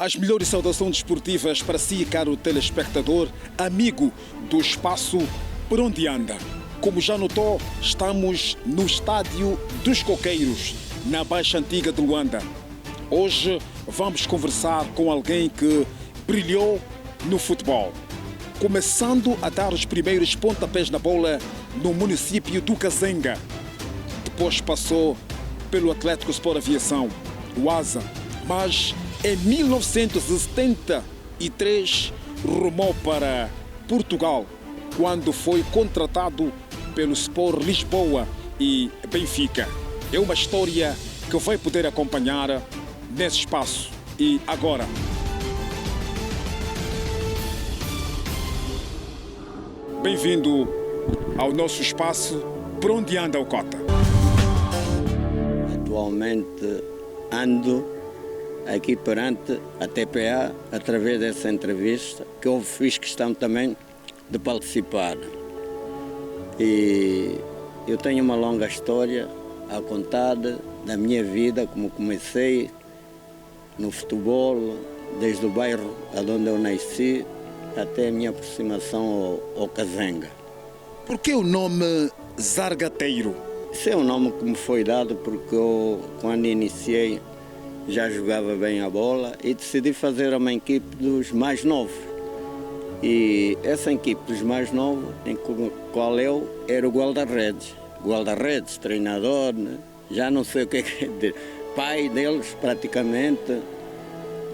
As melhores saudações desportivas para si, caro telespectador, amigo do espaço Por Onde Anda. Como já notou, estamos no Estádio dos Coqueiros, na Baixa Antiga de Luanda. Hoje vamos conversar com alguém que brilhou no futebol, começando a dar os primeiros pontapés na bola no município do Kazenga. Depois passou pelo Atlético Sport Aviação, o ASA, mas em 1973 rumou para Portugal, quando foi contratado pelo Sport Lisboa e Benfica. É uma história que vai poder acompanhar nesse espaço. E agora? Bem-vindo ao nosso espaço Por Onde Anda o Cota. Atualmente ando aqui perante a TPA através dessa entrevista que eu fiz questão também de participar. E eu tenho uma longa história a contar da minha vida, como comecei no futebol, desde o bairro onde eu nasci até a minha aproximação ao Kazenga. Por que o nome Zargateiro? Esse é um nome que me foi dado porque eu, quando iniciei, já jogava bem a bola e decidi fazer uma equipe dos mais novos. E essa equipe dos mais novos, em qual eu era o guarda-redes. Guarda-redes, treinador, né? Já não sei o que é dizer. Pai deles, praticamente,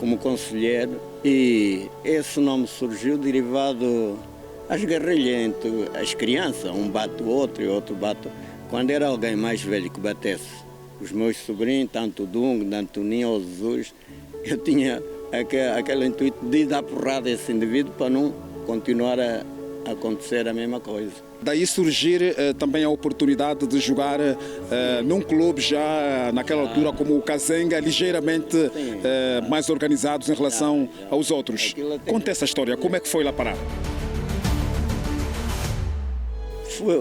como conselheiro. E esse nome surgiu derivado às guerrilhas entre as crianças. Um bate o outro e o outro bate. Quando era alguém mais velho que batesse os meus sobrinhos, tanto o Dungo, tanto o Ninho ou o Jesus, eu tinha aquele intuito de dar porrada a esse indivíduo para não continuar a acontecer a mesma coisa. Daí surgir também a oportunidade de jogar num clube já naquela altura como o Kazenga, ligeiramente mais organizados em relação aos outros. Conta essa história, como é que foi lá parar?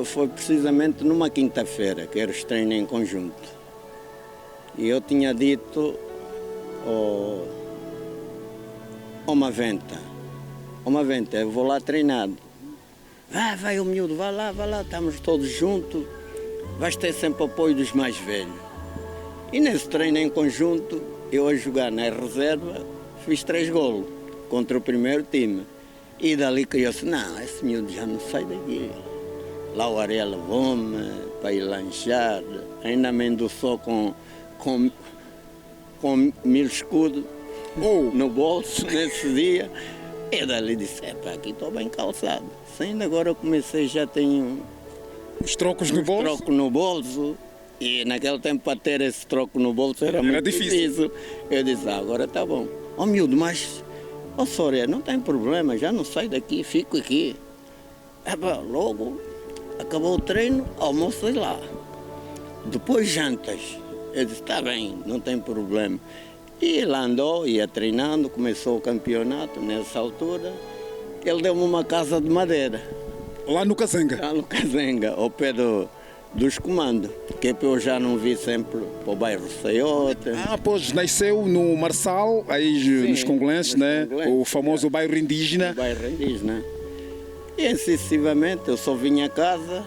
Foi precisamente numa quinta-feira, que era os treinos em conjunto. E eu tinha dito ao Maventa, eu vou lá treinar. Vai o miúdo, vai lá, estamos todos juntos, vais ter sempre apoio dos mais velhos. E nesse treino em conjunto, eu a jogar na reserva, fiz 3 golos contra o primeiro time. E dali criou-se, não, esse miúdo já não sai daqui. Lá o Ariel levou-me para ir lanchar, ainda me endossou com 1000 escudos no bolso nesse dia. E dali disse, aqui estou bem calçado. Ainda agora eu comecei, já tenho os trocos no bolso? Troco no bolso. E naquele tempo para ter esse troco no bolso era muito difícil. Eu disse, agora está bom. Miúdo, mas, Soria, não tem problema, já não saio daqui, fico aqui. Logo, acabou o treino, almoço lá. Depois jantas. Eu disse, está bem, não tem problema. E ele andou, ia treinando, começou o campeonato nessa altura. Ele deu-me uma casa de madeira. Lá no Kazenga? Lá no Kazenga, ao pé dos comandos, que eu já não vi sempre para o bairro Saiota. Pois, nasceu no Marçal, aí sim, nos Congolenses, né? O famoso bairro indígena. O bairro indígena. E sucessivamente eu só vinha a casa,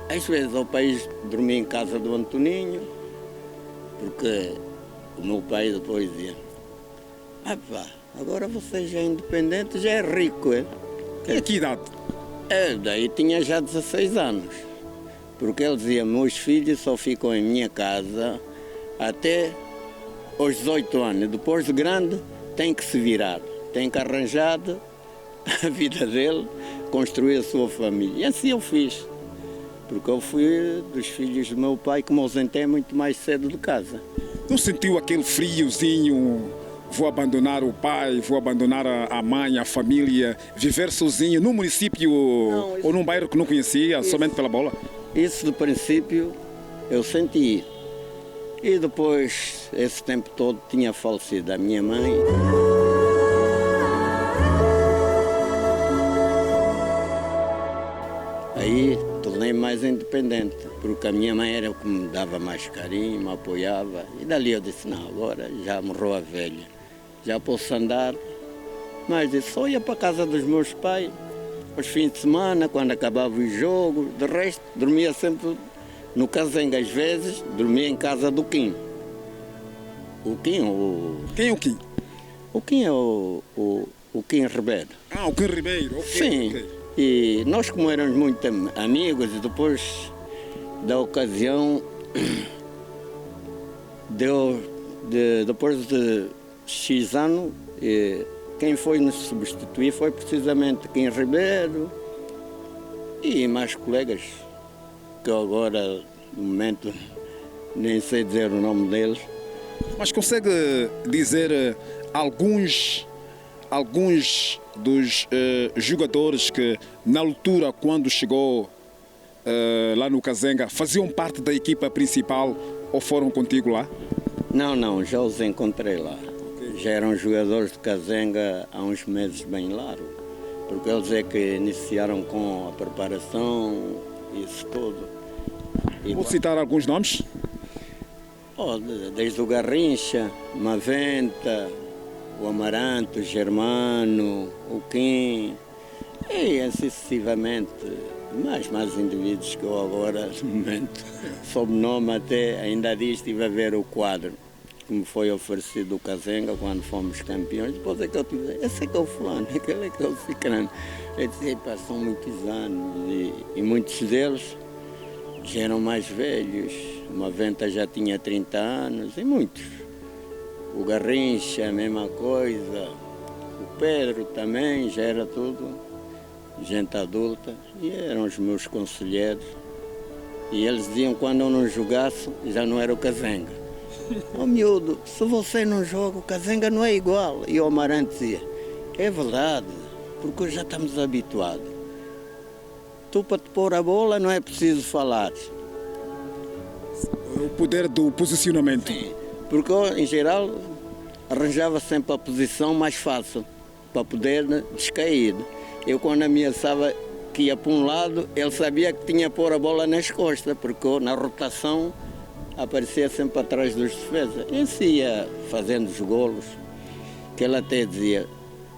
às vezes ao país dormia em casa do Antoninho, porque o meu pai depois dizia, agora você já é independente, já é rico. É? E a que idade? Daí tinha já 16 anos, porque ele dizia, meus filhos só ficam em minha casa até aos 18 anos, depois de grande tem que se virar, tem que arranjar a vida dele, construir a sua família. E assim eu fiz, porque eu fui dos filhos do meu pai que me ausentei muito mais cedo de casa. Não sentiu aquele friozinho, vou abandonar o pai, vou abandonar a mãe, a família, viver sozinho num município ou num bairro que não conhecia, somente pela bola? Isso de princípio eu senti. E depois, esse tempo todo, tinha falecido a minha mãe. Aí tornei mais independente, porque a minha mãe era o que me dava mais carinho, me apoiava. E dali eu disse, não, agora já morreu a velha. já posso andar. Mas eu só ia para a casa dos meus pais, aos fins de semana, quando acabava o jogo. De resto, dormia sempre no Cazenga. Às vezes, dormia em casa do Kim. O Kim, Quem é o Kim? o Kim é o Kim Ribeiro. Ah, o Kim Ribeiro. Ok, Sim. ok. E nós, como éramos muito amigos, e depois da ocasião, depois de X anos, quem foi nos substituir foi precisamente Kim Ribeiro e mais colegas, que eu agora, no momento, nem sei dizer o nome deles. Mas consegue dizer alguns dos jogadores que, na altura, quando chegou lá no Cazenga, faziam parte da equipa principal ou foram contigo lá? Não, já os encontrei lá. Já eram jogadores de Cazenga há uns meses bem largos, porque eles é que iniciaram com a preparação, isso tudo. E, Vou citar alguns nomes. desde o Garrincha, Maventa, o Amaranto, o Germano, o Kim, e assim sucessivamente, mais indivíduos que eu agora, no momento, sob nome até, ainda diz, estive a ver o quadro que me foi oferecido do Cazenga quando fomos campeões. Depois é que eu tive, esse é que é o fulano, aquele é que é o ciclano. Eu disse, passam muitos anos e muitos deles já eram mais velhos. O Maventa já tinha 30 anos e muitos. O Garrincha, a mesma coisa. O Pedro também, já era tudo gente adulta. E eram os meus conselheiros. E eles diziam que quando eu não jogasse, já não era o Cazenga. Ó miúdo, se você não joga, o Cazenga não é igual. E o Amarante dizia, é verdade, porque já estamos habituados. Tu, para te pôr a bola, não é preciso falar. O poder do posicionamento. Sim, porque eu, em geral, arranjava sempre a posição mais fácil, para poder descair. Eu, quando ameaçava que ia para um lado, ele sabia que tinha que pôr a bola nas costas, porque eu, na rotação, aparecia sempre atrás dos defesas. E se ia fazendo os golos, que ele até dizia,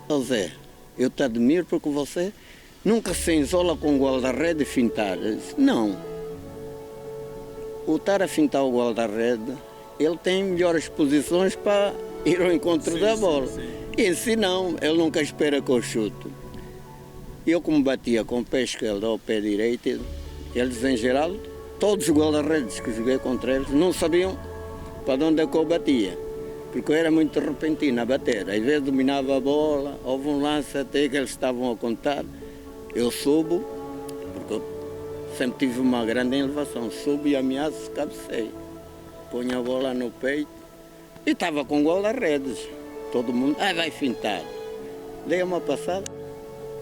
ó Zé, eu te admiro porque você nunca se isola com o guarda-rede e fintar. Eu disse, não. O estar a fintar o guarda-rede, ele tem melhores posições para ir ao encontro da bola. E esse não, ele nunca espera que eu chute. Eu, como batia com o pé esquerdo ao pé direito, eles em geral, todos os guarda-redes que joguei contra eles, não sabiam para onde é que eu batia. Porque eu era muito repentino a bater. Às vezes dominava a bola, houve um lance até que eles estavam a contar. Eu subo, porque eu sempre tive uma grande elevação, subo e ameaço, cabecei. Ponho a bola no peito e estava com guarda-redes. Todo mundo, vai fintar. Dei uma passada.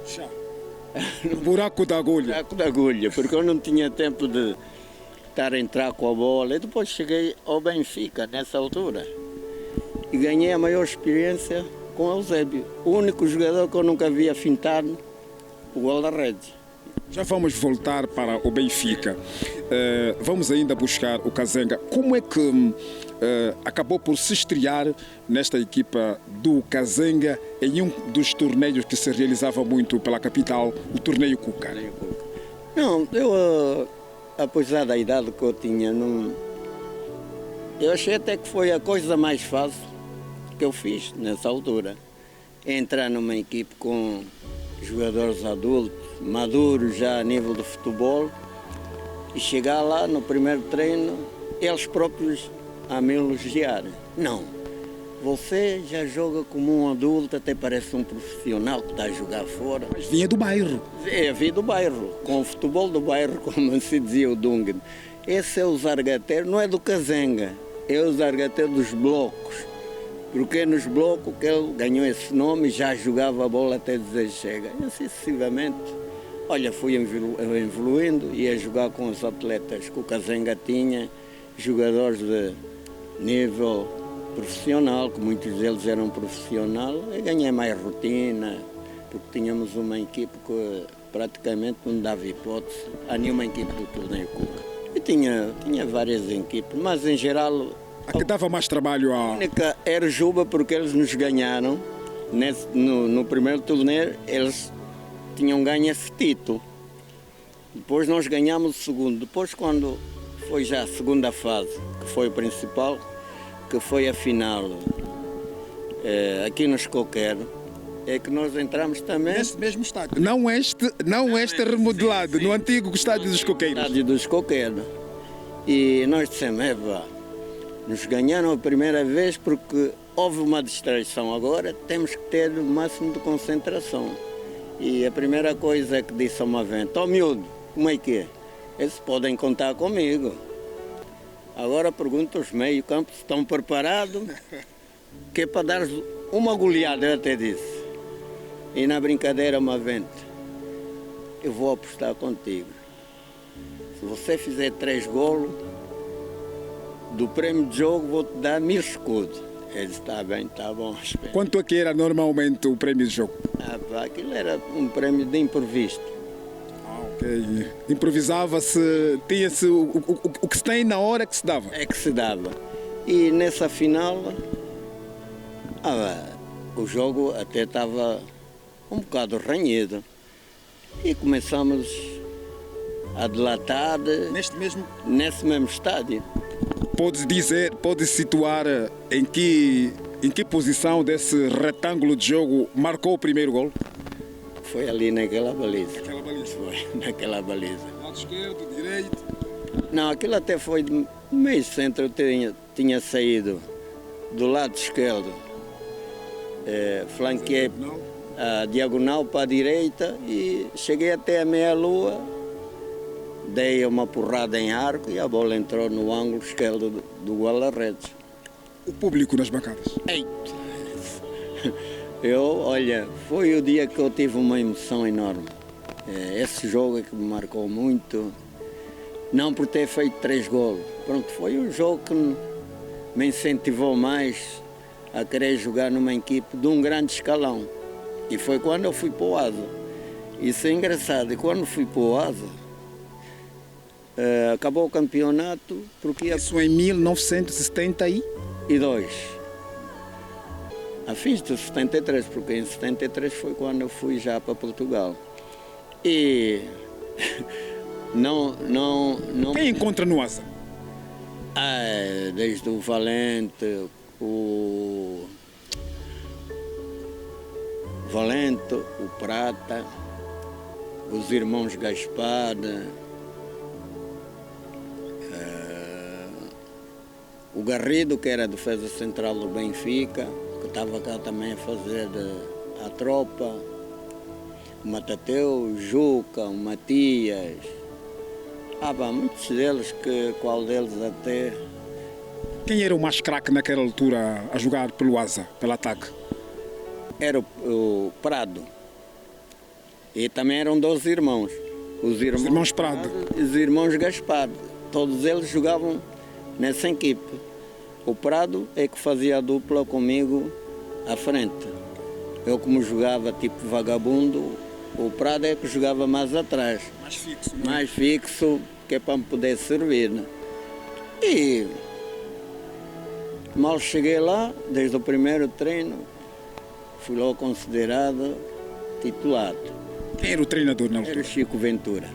Já. Buraco da agulha. Buraco da agulha, porque eu não tinha tempo de estar a entrar com a bola. E depois cheguei ao Benfica, nessa altura. E ganhei a maior experiência com o Eusébio. O único jogador que eu nunca via fintar, o guarda-redes. Já vamos voltar para o Benfica. Vamos ainda buscar o Cazenga. Como é que acabou por se estrear nesta equipa do Cazenga em um dos torneios que se realizava muito pela capital, o Torneio Cuca? Não, eu, apesar da idade que eu tinha, eu achei até que foi a coisa mais fácil que eu fiz nessa altura. Entrar numa equipe com jogadores adultos, maduros já a nível de futebol, e chegar lá no primeiro treino, eles próprios a me elogiar. Não, você já joga como um adulto, até parece um profissional que está a jogar fora. Mas vinha do bairro. Vinha do bairro, com o futebol do bairro, como se dizia o Dunga. Esse é o zargateiro, não é do Cazenga, é o zargateiro dos blocos. Porque é nos blocos que ele ganhou esse nome e já jogava a bola até dizer chega. E assim sucessivamente, olha, fui evoluindo, ia jogar com os atletas que o Cazenga tinha, jogadores de nível profissional, que muitos deles eram profissionais, e ganhei mais rotina, porque tínhamos uma equipe que praticamente não dava hipótese a nenhuma equipe do Torneio Cuca. E tinha várias equipes, mas em geral A que dava mais trabalho A a... única era Juba, porque eles nos ganharam. No primeiro torneio, eles tinham ganho esse título. Depois nós ganhamos o segundo. Depois, quando foi já a segunda fase, que foi o principal, que foi a final aqui no Escoqueiro, é que nós entramos também. Nesse mesmo estádio. Não este remodelado, no antigo estádio dos Coqueiros. Estádio dos Coqueiros. E nós dissemos, nos ganharam a primeira vez porque houve uma distração. Agora temos que ter o máximo de concentração. E a primeira coisa que disse a uma venta, miúdo, como é que é? Eles podem contar comigo. Agora pergunto aos meio-campos se estão preparados, que é para dar uma goleada, eu até disse. E na brincadeira uma venta, eu vou apostar contigo. Se você fizer 3 golos, do prémio de jogo vou-te dar 1000 escudos. Ele disse, está bem, está bom. Espera. Quanto é que era normalmente o prémio de jogo? Aquilo era um prémio de imprevisto. Ok. Improvisava-se, tinha-se o que se tem na hora que se dava. É que se dava. E nessa final, o jogo até estava um bocado ranhido. E começamos a delatar Nesse mesmo estádio. Pode situar em que posição desse retângulo de jogo marcou o primeiro gol? Foi ali naquela baliza. Naquela baliza. Foi naquela baliza. Lado esquerdo, direito. Não, aquilo até foi de meio centro. Eu tinha saído do lado esquerdo. Flanqueei a diagonal para a direita e cheguei até a meia-lua. Dei uma porrada em arco e a bola entrou no ângulo esquerdo do guarda-redes. O público nas bancadas? Eita! Olha, foi o dia que eu tive uma emoção enorme. Esse jogo é que me marcou muito. Não por ter feito 3 golos. Pronto, foi um jogo que me incentivou mais a querer jogar numa equipe de um grande escalão. E foi quando eu fui para o Asa. Isso é engraçado. E quando fui para o Asa, acabou o campeonato porque Isso em 1972? A fins de 73, porque em 73 foi quando eu fui já para Portugal. E não... Quem encontra no Asa? Desde o Valente, o Prata, os irmãos Gaspar, o Garrido, que era a defesa central do Benfica, que estava cá também a fazer a tropa, o Matateu, o Juca, o Matias. Muitos deles, qual deles até... Quem era o mais craque naquela altura a jogar pelo Asa, pelo ataque? Era o Prado. E também eram 2 irmãos. Os irmãos Prado. E os irmãos Gaspar. Todos eles jogavam nessa equipe. O Prado é que fazia a dupla comigo à frente. Eu, como jogava tipo vagabundo, o Prado é que jogava mais atrás. Mais fixo. Mais fixo, que é para me poder servir. Né? E mal cheguei lá, desde o primeiro treino, fui logo considerado titular. Quem era o treinador na altura? Era o Chico Ventura.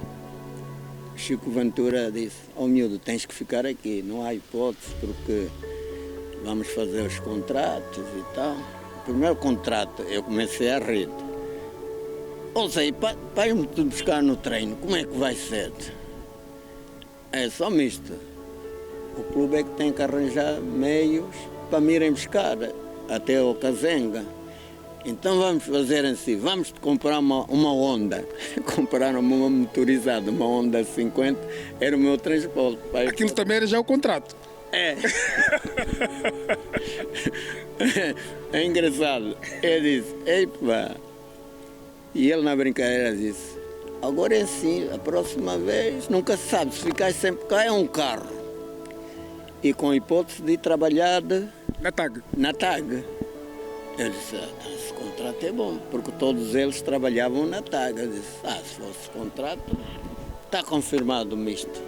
Chico Ventura disse, miúdo, tens que ficar aqui, não há hipótese, porque vamos fazer os contratos e tal. O primeiro contrato, eu comecei a rir. Ou seja, para eu me buscar no treino, como é que vai ser? É só misto. O clube é que tem que arranjar meios para me irem buscar até o Cazenga. Então vamos fazer assim, vamos comprar uma Honda. Compraram-me uma motorizada, uma Honda 50, era o meu transporte. Aquilo também era já o contrato. É engraçado. Ele disse, pá. E ele na brincadeira disse, agora é assim, a próxima vez, nunca se sabe, se ficar sempre cá é um carro. E com a hipótese de trabalhar na TAG. Eu disse, esse contrato é bom, porque todos eles trabalhavam na TAG. Eu disse, se fosse contrato, está confirmado o misto.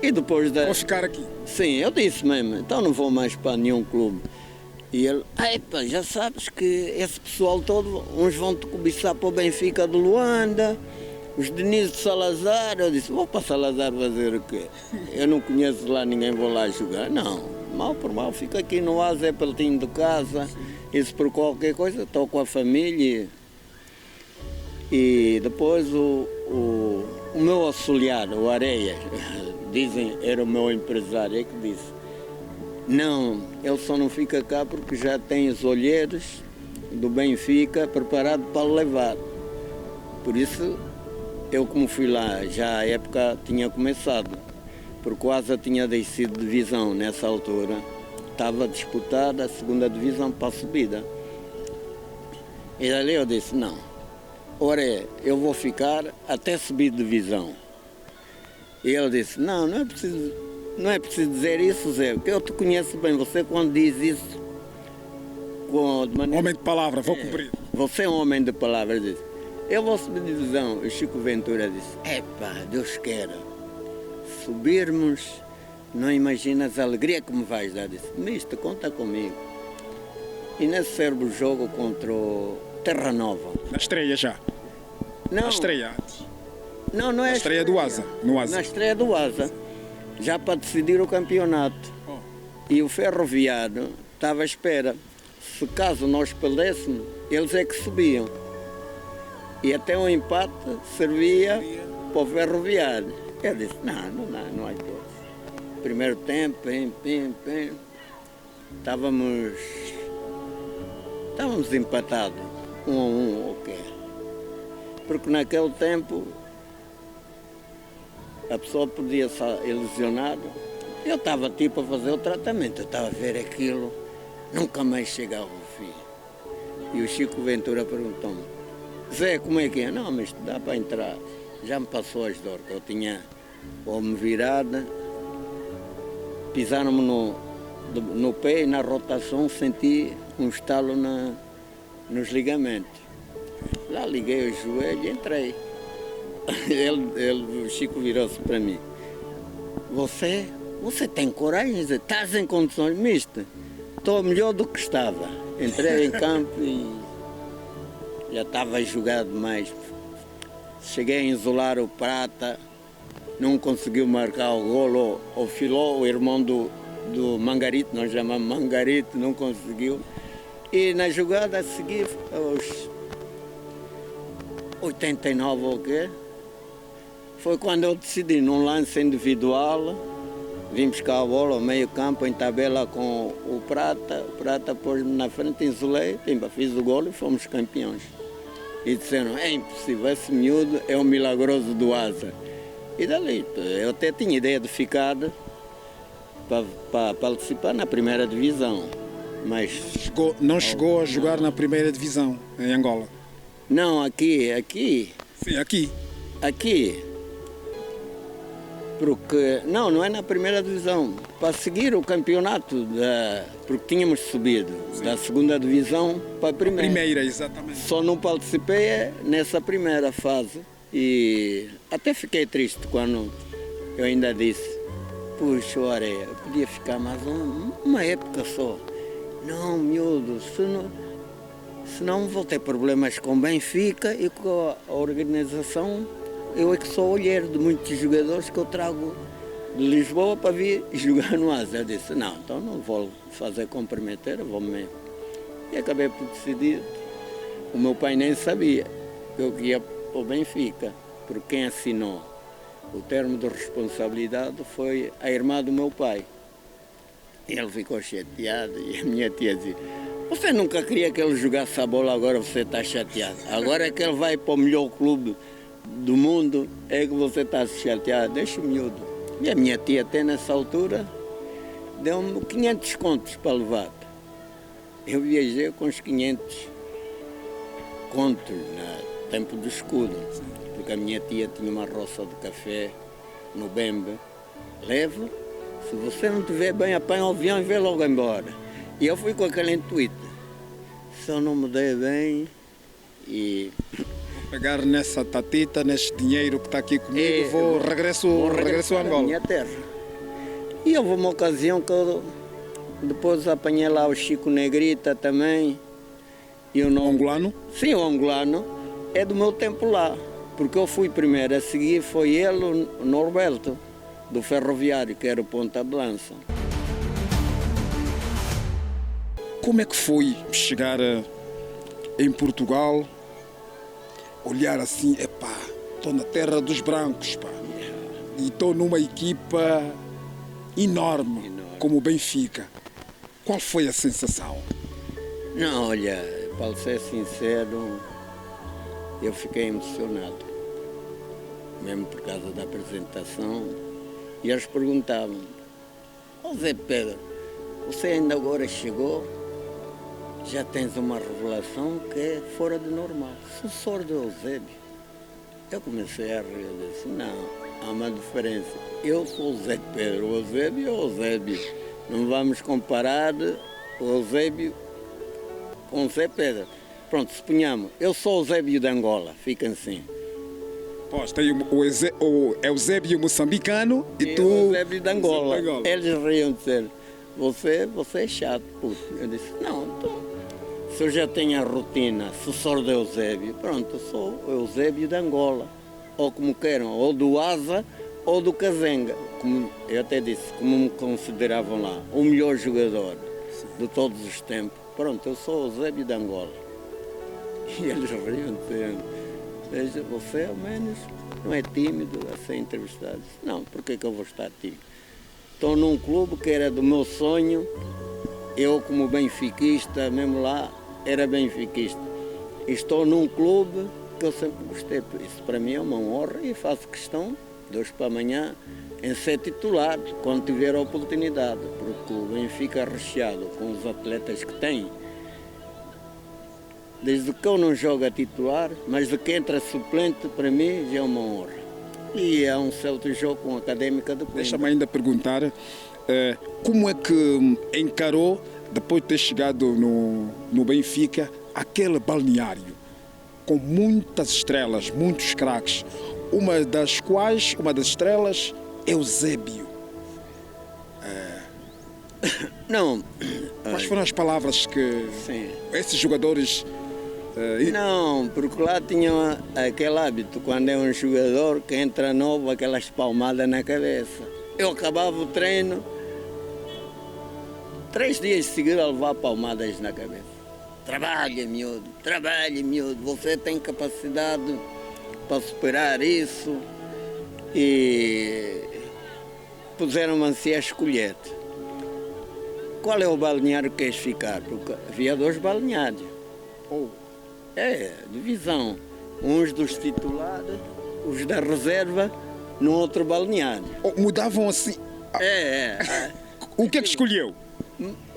E depois da... Vou ficar aqui. Sim, eu disse mesmo, então não vou mais para nenhum clube. E ele, pá, já sabes que esse pessoal todo, uns vão te cobiçar para o Benfica de Luanda, os Denise de Salazar. Eu disse, vou para Salazar fazer o quê? Eu não conheço lá ninguém, vou lá jogar. Não, mal por mal, fico aqui no Asa, é pertinho de casa. E se por qualquer coisa, estou com a família. E depois o meu auxiliar, o Areia, dizem, era o meu empresário, é que disse, não, ele só não fica cá porque já tem os olheiros do Benfica preparado para o levar. Por isso, eu como fui lá, já a época tinha começado, porque o Asa tinha descido de divisão nessa altura, estava disputada a segunda divisão para a subida. E ali eu disse, não, ora eu vou ficar até subir de divisão. E ele disse, não é preciso dizer isso, Zé, porque eu te conheço bem, você quando diz isso... Homem de palavra, vou cumprir. Você é um homem de palavra, disse. Eu vou subir de divisão. O Chico Ventura disse, Deus queira, subirmos, não imaginas a alegria que me vais dar. Disse, mister, conta comigo. E nesse serve jogo contra o Terra Nova. Na estreia já? Não. Na estreia antes? Não é a estreia do Asa. No Asa. Na estreia do Asa. Já para decidir o campeonato. E o Ferroviário estava à espera. Se caso nós perdêssemos, eles é que subiam. E até um empate servia para o Ferroviário. Eu disse, não há hipótese. Primeiro tempo, pim. Estávamos empatados, 1-1, ok. Porque naquele tempo a pessoa podia estar ilusionada. Eu estava tipo a fazer o tratamento, eu estava a ver aquilo, nunca mais chegava ao fim. E o Chico Ventura perguntou-me, Zé, como é que é? Não, mas dá para entrar. Já me passou as dores, eu tinha me virada, pisaram-me no pé e na rotação senti um estalo nos ligamentos. Lá liguei o joelho e entrei. O Chico virou-se para mim. Você tem coragem? Estás em condições mistas? Estou melhor do que estava. Entrei em campo e já estava jogado mais. Cheguei a isolar o Prata, não conseguiu marcar o golo. O Filó, o irmão do Mangarito, nós chamamos Mangarito, não conseguiu. E na jogada a seguir, aos 89 ou quê, foi quando eu decidi, num lance individual, vim buscar a bola ao meio campo, em tabela com o Prata. O Prata pôs-me na frente, isolei, fiz o golo e fomos campeões. E disseram, é impossível, esse miúdo é o milagroso do Asa. E dali, eu até tinha ideia de ficar para participar na primeira divisão. Mas não chegou a jogar na primeira divisão, em Angola? Não, aqui. Sim, aqui. Aqui. Porque, não é na primeira divisão. Para seguir o campeonato, porque tínhamos subido da segunda divisão para a primeira. Primeira, exatamente. Só não participei nessa primeira fase. E até fiquei triste quando eu ainda disse, puxa, Areia, eu podia ficar mais uma época só. Não, miúdo, senão vou ter problemas com o Benfica e com a organização. Eu é que sou olheiro de muitos jogadores que eu trago de Lisboa para vir jogar no Asa. Eu disse, não, então não vou fazer comprometer, vou mesmo. E acabei por decidir. O meu pai nem sabia que eu ia para o Benfica, porque quem assinou o termo de responsabilidade foi a irmã do meu pai. Ele ficou chateado e a minha tia dizia, você nunca queria que ele jogasse a bola, agora você está chateado. Agora que ele vai para o melhor clube do mundo, é que você está chateado, deixa o miúdo. E a minha tia até nessa altura deu-me 500 contos para levar. Eu viajei com os 500 contos no tempo do escudo, porque a minha tia tinha uma roça de café no Bembe. Leva, se você não estiver bem, apanha o avião e vê logo embora. E eu fui com aquele intuito. Se eu não me dei bem e Pegar nessa tatita, nesse dinheiro que está aqui comigo, regresso a à Angola. minha terra. E houve uma ocasião que eu depois apanhei lá o Chico Negrita também. E o nome... Angolano? Sim, o angolano é do meu tempo lá. Porque eu fui primeiro, a seguir foi ele, o Norberto, do ferroviário, que era o ponta de lança. Como é que foi chegar em Portugal, olhar assim, epá, estou na terra dos brancos, pá, e estou numa equipa enorme, como o Benfica. Qual foi a sensação? Não, olha, para ser sincero, eu fiquei emocionado, mesmo por causa da apresentação, e eles perguntavam, ó Zé Pedro, você ainda agora chegou? Já tens uma revelação que é fora do normal. Sucessor de Eusébio. Eu comecei a rir, eu disse, não, há uma diferença. Eu sou o Zé Pedro, o Eusébio é o Eusébio. Não vamos comparar o Eusébio com o Zé Pedro. Pronto, suponhamos, eu sou o Eusébio de Angola, fica assim. Pois, tem o Eusébio moçambicano e tu... o Eusébio de Angola. Eles riam de dizer, você é chato, puto. Eu disse, não, então... Se eu já tenho a rotina, sucessor de Eusébio, pronto, eu sou o Eusébio de Angola. Ou como queiram, ou do Asa ou do Kazenga. Como eu até disse, como me consideravam lá, o melhor jogador de todos os tempos. Pronto, eu sou o Eusébio de Angola. E eles riam dizendo, veja, você ao menos não é tímido a ser entrevistado. Não, por que eu vou estar tímido? Estou num clube que era do meu sonho, eu como benfiquista, mesmo lá, era benfiquista. Estou num clube que eu sempre gostei. Isso para mim é uma honra e faço questão, de hoje para amanhã, em ser titular, quando tiver a oportunidade. Porque o Benfica recheado com os atletas que tem, desde que eu não jogo a titular, mas de que entra suplente, para mim já é uma honra. E é um certo jogo com a Académica de Coimbra. Deixa-me ainda perguntar, como é que encarou, depois de ter chegado no Benfica, aquele balneário com muitas estrelas, muitos craques, uma das estrelas é o Eusébio. Não. Quais foram as palavras que Sim. esses jogadores... Não, porque lá tinha aquele hábito, quando é um jogador que entra novo, aquelas palmadas na cabeça. Eu acabava o treino, 3 dias seguidos a levar palmadas na cabeça. Trabalha, miúdo, você tem capacidade para superar isso. E puseram-me assim a escolher. Qual é o balneário que queres ficar? Porque havia 2 balneários. Divisão. Uns dos titulares, os da reserva, no outro balneário. Mudavam assim? O que é que escolheu?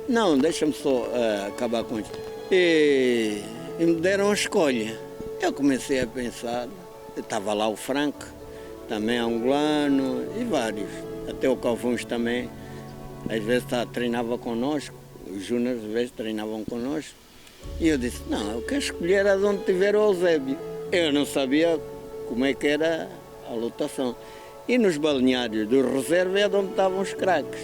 Não, deixa-me só acabar com isso. E me deram a escolha. Eu comecei a pensar, estava lá o Franco, também angolano, e vários. Até o Calvuns também, às vezes treinava connosco, os júniores às vezes treinavam connosco. E eu disse, não, eu quero escolher onde tiver o Eusébio. Eu não sabia como é que era a lotação. E nos balneários do reserva é onde estavam os craques.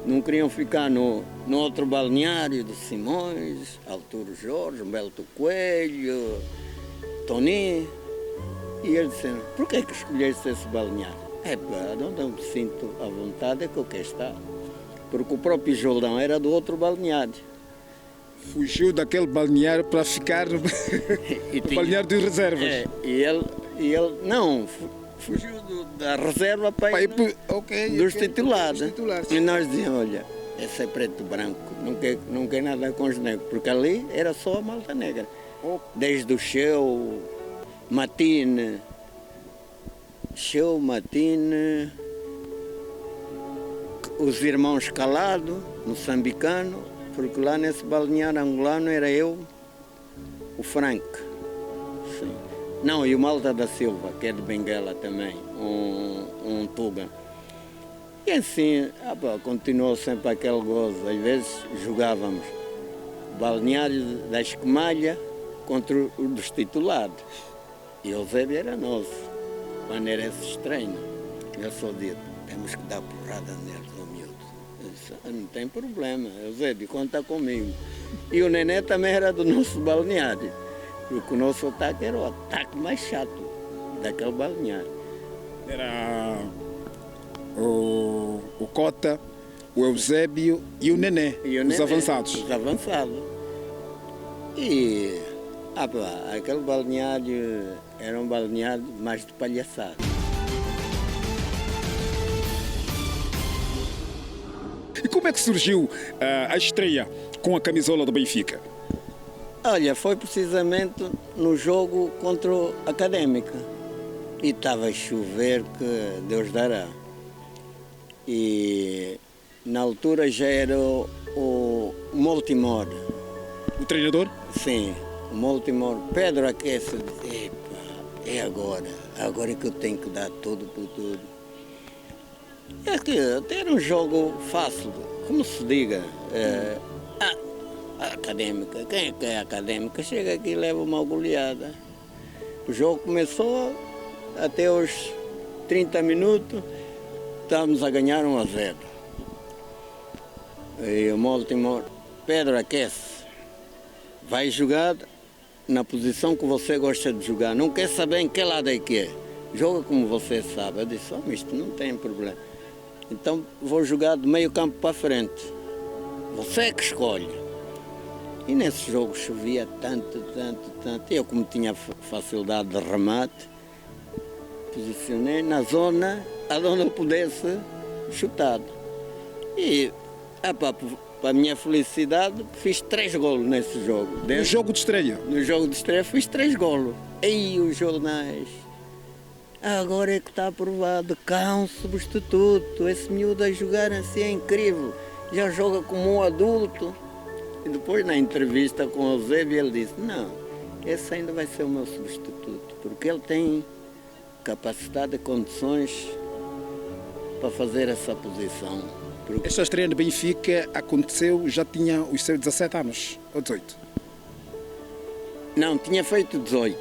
Não queriam ficar no outro balneário de Simões, Arturo Jorge, Humberto Coelho, Tony. E eles disseram, por que escolheste esse balneário? Onde eu me sinto à vontade é que eu quero estar. Porque o próprio Jordão era do outro balneário. Fugiu daquele balneário para ficar no balneário de reservas. E ele não, fugiu da reserva para ir dos titulares. E nós dizíamos, olha, esse é preto branco, não quer nada com os negros, porque ali era só a malta negra. Desde o Matine, os irmãos Calado, moçambicano, porque lá nesse balneário angolano era eu, o Frank. Sim. Não, e o Malta da Silva, que é de Benguela também, um Tuga. E assim, continuou sempre aquele gozo. Às vezes jogávamos balneário da Escumalha contra o dos titulares. E o Eusébio era nosso, quando era esses treinos. Eu só dizia, temos que dar porrada neles, ó miúdo. Eu disse, não tem problema, Eusébio, conta comigo. E o Nené também era do nosso balneário, porque o nosso ataque era o ataque mais chato daquele balneário. Era o Cota, o Eusébio e o Nené, os avançados. Os avançados. E aquele balneário era um balneário mais de palhaçada. E como é que surgiu a estreia com a camisola do Benfica? Olha, foi precisamente no jogo contra o Académica. E estava a chover que Deus dará. E na altura já era o Multimor. O treinador? Sim, o Multimor. Pedro aquece, epa, é agora é que eu tenho que dar tudo por tudo. É que até era um jogo fácil, como se diga. A Académica, quem é que é a Académica? Chega aqui e leva uma goleada. O jogo começou até os 30 minutos, estávamos a ganhar 1-0. E o Multimor, Pedro aquece, vai jogar na posição que você gosta de jogar, não quer saber em que lado é que é, joga como você sabe. Eu disse, isto não tem problema, então vou jogar de meio campo para frente, você é que escolhe. E nesse jogo chovia tanto, eu como tinha facilidade de remate, posicionei na zona onde eu pudesse chutar. E, para a minha felicidade, fiz 3 golos nesse jogo. No jogo de estreia? No jogo de estreia fiz 3 golos. E os jornais, agora é que está aprovado, cá um substituto, esse miúdo a jogar assim é incrível, já joga como um adulto. E depois na entrevista com o Eusébio ele disse, não, esse ainda vai ser o meu substituto, porque ele tem capacidade e condições para fazer essa posição. Esta estreia no Benfica aconteceu, já tinha os seus 17 anos, ou 18? Não, tinha feito 18,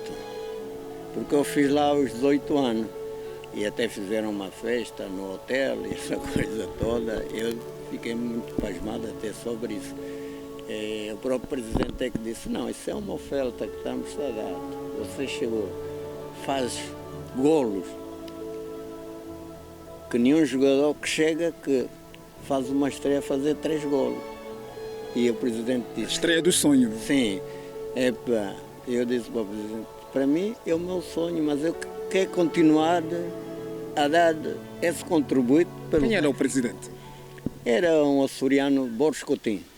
porque eu fiz lá os 18 anos. E até fizeram uma festa no hotel e essa coisa toda. Eu fiquei muito pasmado até sobre isso. O próprio presidente é que disse, não, isso é uma oferta que estamos a dar. Você chegou, faz golos, que nenhum jogador que chega que faz uma estreia a fazer 3 golos. E o presidente disse... Estreia do sonho. Sim. Eu disse para o presidente, para mim é o meu sonho, mas eu quero continuar a dar esse contributo. Quem era o presidente? Era um açoriano, Boris Coutinho.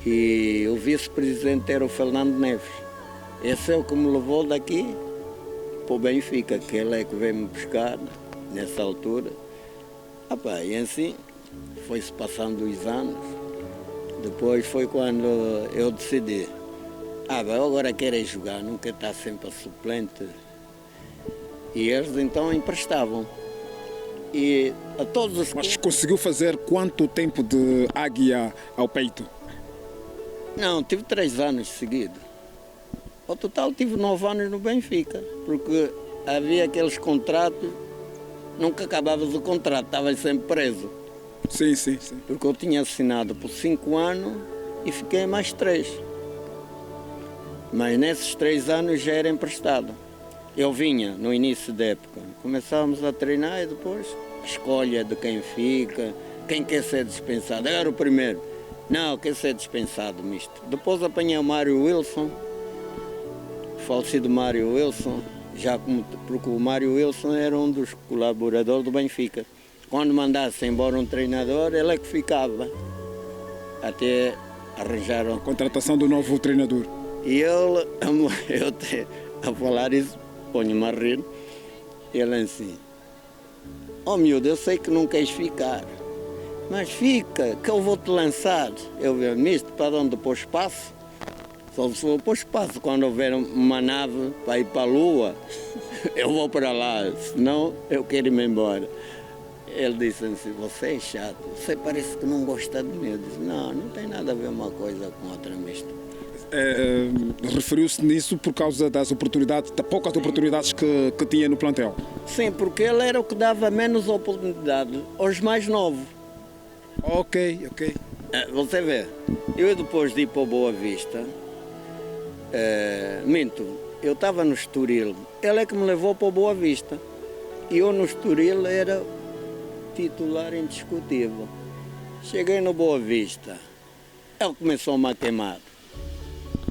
E o vice-presidente era o Fernando Neves. Esse é o que me levou daqui para o Benfica, que ele é que veio me buscar nessa altura. E assim foi-se passando os anos. Depois foi quando eu decidi, eu agora quero jogar, não quero estar sempre a suplente. E eles então emprestavam. E a todos os... Mas conseguiu fazer quanto tempo de águia ao peito? Não, tive 3 anos seguidos. Ao total tive 9 anos no Benfica, porque havia aqueles contratos, nunca acabavas o contrato, estavas sempre preso. Sim. Porque eu tinha assinado por 5 anos e fiquei mais 3. Mas nesses 3 anos já era emprestado. Eu vinha no início da época, começávamos a treinar e depois a escolha de quem fica, quem quer ser dispensado. Eu era o primeiro. Não, quer ser dispensado, misto. Depois apanhei o Mário Wilson, falecido Mário Wilson, porque o Mário Wilson era um dos colaboradores do Benfica. Quando mandasse embora um treinador, ele é que ficava, até arranjaram... A contratação do novo treinador. E eu até a falar isso, ponho-me a rir, ele assim, miúdo, eu sei que não queres ficar, mas fica, que eu vou-te lançar. Eu vi, misto, para onde pôr espaço? Só se for pôr espaço, quando houver uma nave para ir para a Lua, eu vou para lá, senão eu quero ir-me embora. Ele disse assim, você é chato, você parece que não gosta de mim. Eu disse, não tem nada a ver uma coisa com outra, misto. Referiu-se nisso por causa das oportunidades, das poucas oportunidades que tinha no plantel. Sim, porque ele era o que dava menos oportunidade aos mais novos. Ok. Você vê, eu depois de ir para o Boa Vista, eu estava no Estoril, ele é que me levou para o Boa Vista. E eu no Estoril era titular indiscutível. Cheguei no Boa Vista, ele começou-me a queimar.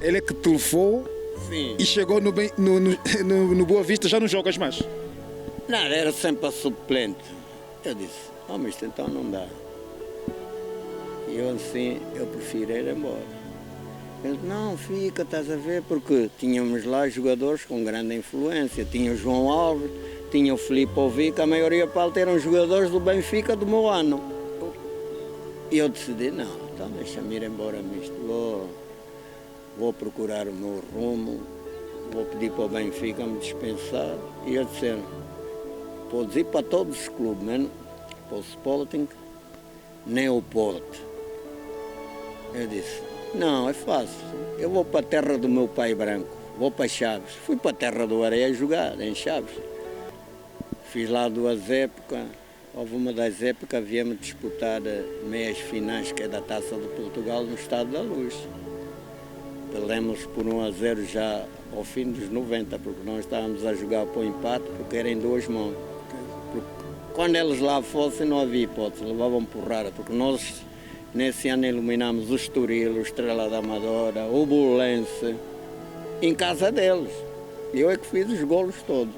Ele é que te levou. Sim. E chegou no Boa Vista, já não jogas mais? Não, era sempre a suplente. Eu disse, mas isto então não dá. E eu assim, eu prefiro ir embora. Ele disse, não, fica, estás a ver, porque tínhamos lá jogadores com grande influência. Tinha o João Alves, tinha o Filipe Ovica, a maioria parte eram jogadores do Benfica do meu ano. E eu decidi, não, então deixa-me ir embora nisto. Vou procurar o meu rumo, vou pedir para o Benfica me dispensar. E eu disse, podes ir para todos os clubes, menos para o Sporting, nem o Porto. Eu disse, não, é fácil, eu vou para a terra do meu pai branco, vou para Chaves. Fui para a terra do Areia jogar, em Chaves. Fiz lá 2 épocas, houve uma das épocas, viemos disputar meias finais, que é da Taça de Portugal, no Estado da Luz. Perdemos por 1-0 já ao fim dos 90, porque nós estávamos a jogar para o empate, porque era em 2 mãos. Porque quando eles lá fossem não havia hipótese, levavam porrada, porque nós nesse ano iluminámos o Estoril, o Estrela da Amadora, o Bolense, em casa deles. Eu é que fiz os golos todos.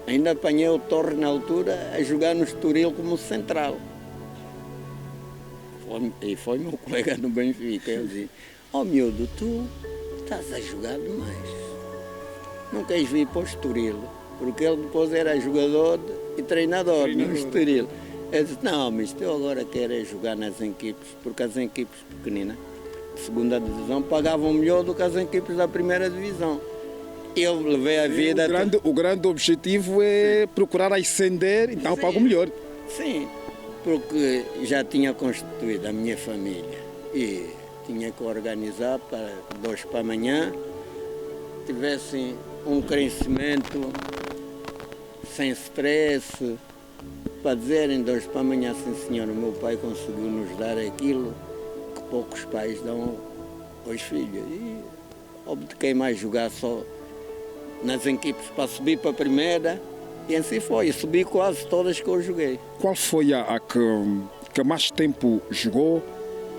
Ainda apanhei o Torre na altura a jogar no Estoril como central. E foi meu colega no Benfica. Eu disse, miúdo, tu estás a jogar demais. Não queres vir para o Estoril? Porque ele depois era jogador e treinador no Estoril. Eu disse, não, mas eu agora quero jogar nas equipes, porque as equipes pequeninas, de segunda divisão, pagavam melhor do que as equipes da primeira divisão. Eu levei a vida... O grande objetivo é procurar ascender, então pago melhor. Sim, porque já tinha constituído a minha família e tinha que organizar para 2 para amanhã tivessem um crescimento sem stress, para dizerem 2 para amanhã, sim senhor, o meu pai conseguiu nos dar aquilo que poucos pais dão aos filhos. E optei mais jogar só nas equipes para subir para a primeira, e assim foi, subi quase todas que eu joguei. Qual foi a que mais tempo jogou,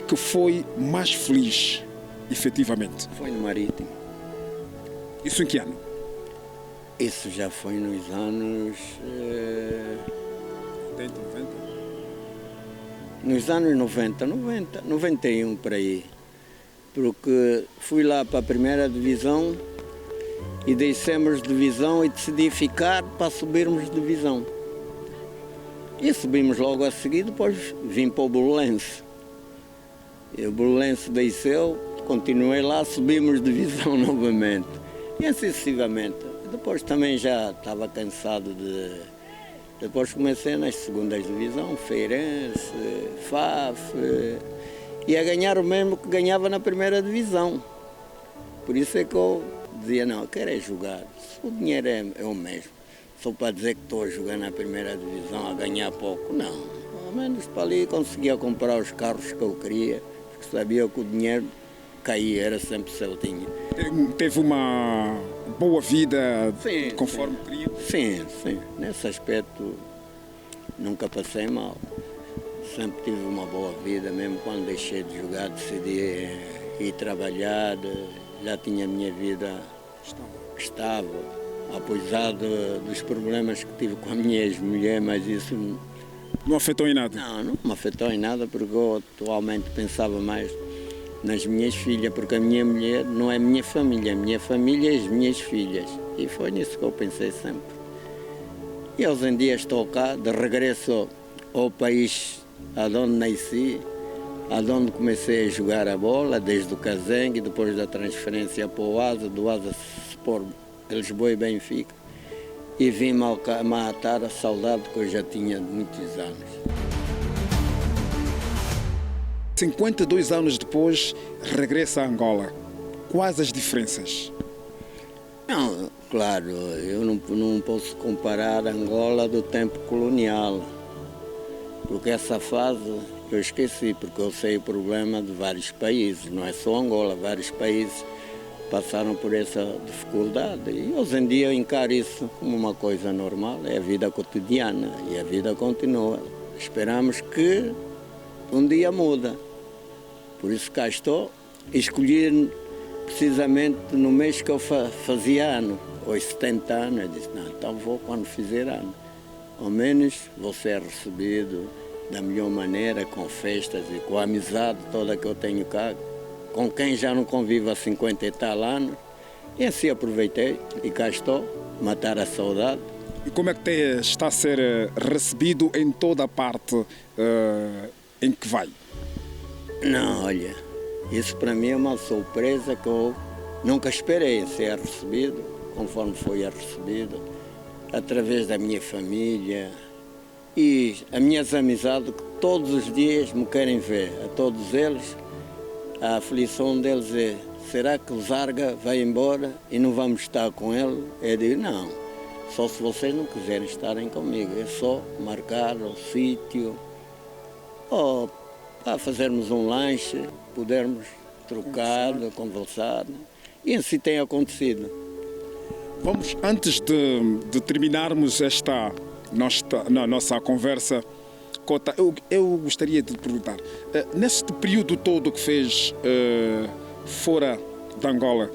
que foi mais feliz, efetivamente? Foi no Marítimo. Isso em que ano? Isso já foi nos anos... 80, 90? Nos anos 91 por aí. Porque fui lá para a primeira divisão e descemos de divisão e decidi ficar para subirmos de divisão. E subimos logo a seguir, depois vim para o Belenenses. E o Belenenses desceu, continuei lá, subimos de divisão novamente. E assim sucessivamente. Depois também já estava cansado de... Depois comecei nas segundas divisões, Feirense, FAF, e a ganhar o mesmo que ganhava na primeira divisão. Por isso é que eu dizia, não, eu quero é jogar. Se o dinheiro é o mesmo, só para dizer que estou a jogar na primeira divisão, a ganhar pouco, não. Ao menos para ali conseguia comprar os carros que eu queria, porque sabia que o dinheiro caía, era sempre certinho. Teve uma boa vida, sim, conforme queria? Sim. Nesse aspecto nunca passei mal. Sempre tive uma boa vida, mesmo quando deixei de jogar, decidi ir trabalhar, já tinha a minha vida estável, apesar dos problemas que tive com a minha ex-mulher, mas isso... Não afetou em nada? Não me afetou em nada, porque eu atualmente pensava mais nas minhas filhas, porque a minha mulher não é minha família é as minhas filhas. E foi nisso que eu pensei sempre. E hoje em dia estou cá, de regresso ao país onde nasci, onde comecei a jogar a bola, desde o Cazengue, depois da transferência para o Asa, do Asa Sport Lisboa e Benfica, e vim matar a saudade que eu já tinha de muitos anos. 52 anos depois, regressa a Angola. Quais as diferenças? Não, claro, eu não posso comparar Angola do tempo colonial, porque essa fase eu esqueci, porque eu sei o problema de vários países, não é só Angola, vários países passaram por essa dificuldade e hoje em dia eu encaro isso como uma coisa normal, é a vida cotidiana e a vida continua. Esperamos que um dia muda, por isso cá estou, escolhi precisamente no mês que eu fazia ano, aos 70 anos, eu disse, não, então vou quando fizer ano, ao menos vou ser recebido da melhor maneira, com festas e com a amizade toda que eu tenho cá, com quem já não convivo há 50 e tal anos. E assim aproveitei e cá estou, matar a saudade. E como é que está a ser recebido em toda a parte em que vai? Não, olha, isso para mim é uma surpresa que eu nunca esperei em ser recebido, conforme fui recebido, através da minha família, e as minhas amizades que todos os dias me querem ver, a todos eles, a aflição deles é, será que o Zarga vai embora e não vamos estar com ele? Eu digo, não, só se vocês não quiserem estarem comigo, é só marcar o sítio, ou para fazermos um lanche, podermos trocar, conversar, e assim tem acontecido. Vamos, antes de terminarmos esta nossa conversa, Cota, eu gostaria de te perguntar, neste período todo que fez fora de Angola,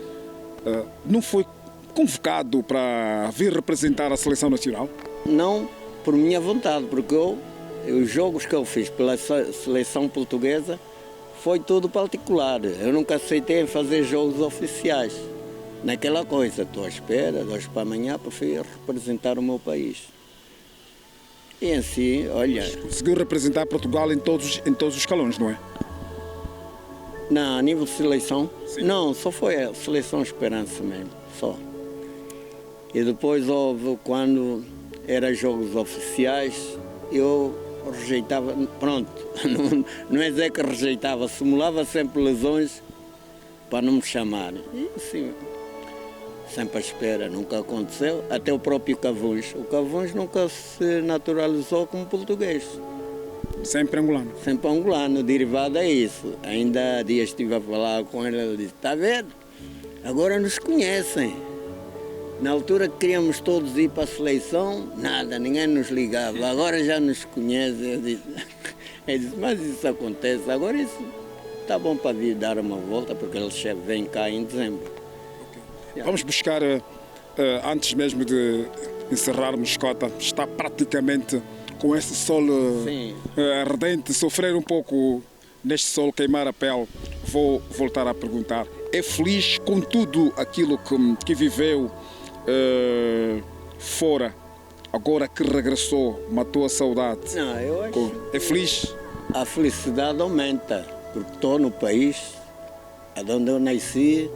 não foi convocado para vir representar a seleção nacional? Não por minha vontade, porque os jogos que eu fiz pela seleção portuguesa foi tudo particular. Eu nunca aceitei fazer jogos oficiais. Naquela coisa, estou à espera, de hoje para amanhã, prefiro representar o meu país. E em si, olha... Conseguiu representar Portugal em todos os escalões, não é? Não, a nível de seleção? Sim. Não, só foi a seleção Esperança mesmo, só. E depois houve, quando eram jogos oficiais, eu rejeitava, pronto, não é dizer que rejeitava, simulava sempre lesões para não me chamarem. E assim, sempre à espera, nunca aconteceu. Até o próprio Cavuns. O Cavuns nunca se naturalizou como português. Sempre angolano. Sempre angolano, derivado a isso. Ainda há dias estive a falar com ele, ele disse, está vendo? Agora nos conhecem. Na altura que queríamos todos ir para a seleção, nada, ninguém nos ligava. Agora já nos conhecem. Eu disse, mas isso acontece. Agora isso está bom para vir dar uma volta, porque eles vêm cá em dezembro. Vamos buscar, antes mesmo de encerrarmos, Cota, está praticamente com esse sol ardente, sofrer um pouco neste sol, queimar a pele. Vou voltar a perguntar, é feliz com tudo aquilo que viveu fora, agora que regressou, matou a saudade? Não, eu acho... É feliz? A felicidade aumenta, porque estou no país, onde eu nasci,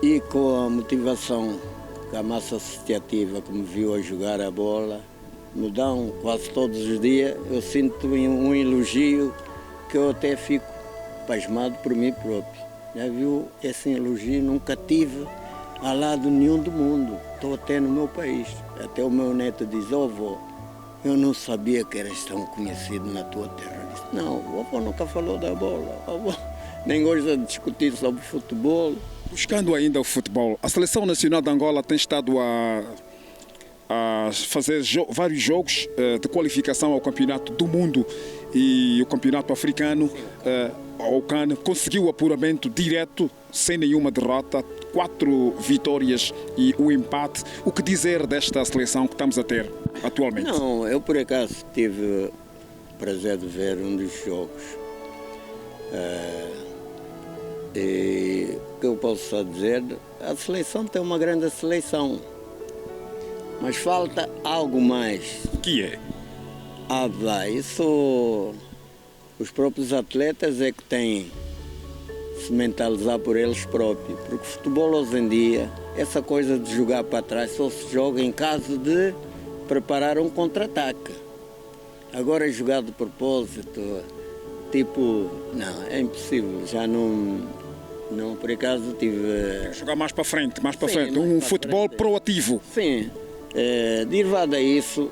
e com a motivação que a massa associativa que me viu a jogar a bola me dão quase todos os dias, eu sinto um elogio que eu até fico pasmado por mim próprio. Já viu, esse elogio nunca tive a lado nenhum do mundo, estou até no meu país. Até o meu neto diz, avô, eu não sabia que eras tão conhecido na tua terra. Eu disse, não, o avô nunca falou da bola, o avô nem gosta de discutir sobre futebol. Buscando ainda o futebol, a Seleção Nacional de Angola tem estado a fazer vários jogos de qualificação ao Campeonato do Mundo e o Campeonato Africano. O CAN conseguiu o apuramento direto, sem nenhuma derrota, 4 vitórias e um empate. O que dizer desta seleção que estamos a ter atualmente? Não, eu por acaso tive o prazer de ver um dos jogos. E o que eu posso só dizer, a seleção tem uma grande seleção, mas falta algo mais. O que é? Isso os próprios atletas é que têm de se mentalizar por eles próprios, porque o futebol hoje em dia, essa coisa de jogar para trás só se joga em caso de preparar um contra-ataque. Agora é jogar de propósito, tipo, não, é impossível, já não, por acaso tive... Jogar mais para frente, mais para Sim, frente. mais Um para futebol frente. proativo. Sim, derivado a isso,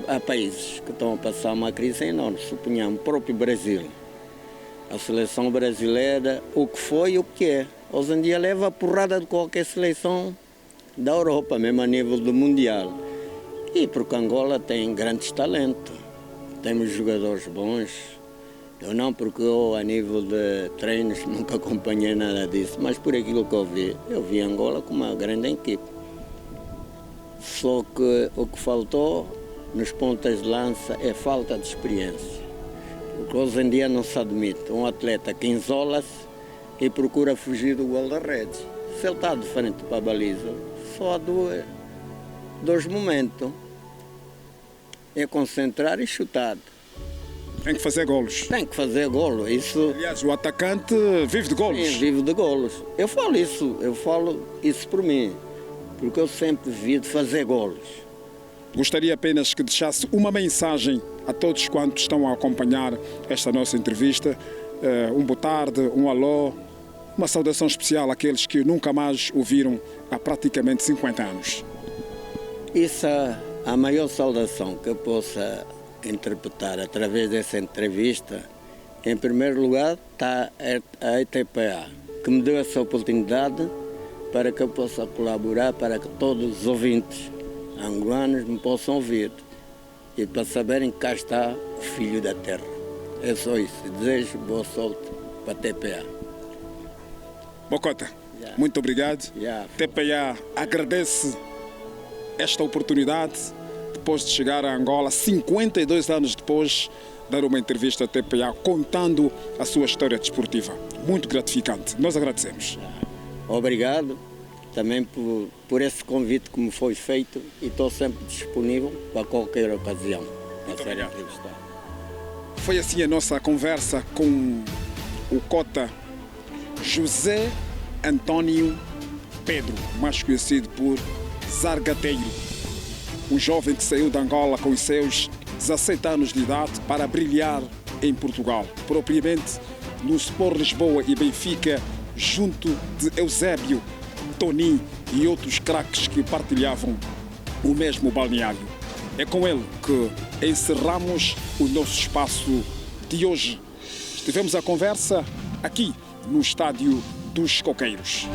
há países que estão a passar uma crise enorme, suponhamos, o próprio Brasil. A seleção brasileira, o que foi e o que é. Hoje em dia leva a porrada de qualquer seleção da Europa, mesmo a nível do Mundial. E porque Angola tem grandes talentos, temos jogadores bons. Eu não, porque eu, a nível de treinos, nunca acompanhei nada disso, mas por aquilo que eu vi Angola como uma grande equipe. Só que o que faltou nos pontas de lança é falta de experiência. Porque hoje em dia não se admite um atleta que isola-se e procura fugir do gol da rede. Se ele está de frente para a baliza, só há dois momentos. É concentrar e chutar. Tem que fazer golos. Tem que fazer golo. Isso, Aliás, o atacante vive de golos. sim, vivo de golos. Eu falo isso por mim, porque eu sempre vi de fazer golos. Gostaria apenas que deixasse uma mensagem a todos quantos estão a acompanhar esta nossa entrevista. Um boa tarde, um alô, uma saudação especial àqueles que nunca mais ouviram há praticamente 50 anos. Isso é a maior saudação que eu possa interpretar através dessa entrevista. Em primeiro lugar está a ETPA, que me deu essa oportunidade para que eu possa colaborar, para que todos os ouvintes angolanos me possam ouvir e para saberem que cá está o filho da terra. É só isso. Desejo boa sorte para a TPA. Bocota, Yeah. muito obrigado. Yeah. TPA agradece esta oportunidade depois de chegar a Angola, 52 anos depois, dar uma entrevista à TPA contando a sua história desportiva. Muito gratificante. Nós agradecemos. Obrigado também por esse convite que me foi feito e estou sempre disponível para qualquer ocasião para ser obrigado. entrevistado. Foi assim a nossa conversa com o cota José António Pedro, mais conhecido por Zargateiro. Um jovem que saiu de Angola com os seus 17 anos de idade para brilhar em Portugal, propriamente no Sport Lisboa e Benfica, junto de Eusébio, Toni e outros craques que partilhavam o mesmo balneário. É com ele que encerramos o nosso espaço de hoje. Estivemos a conversa aqui no Estádio dos Coqueiros.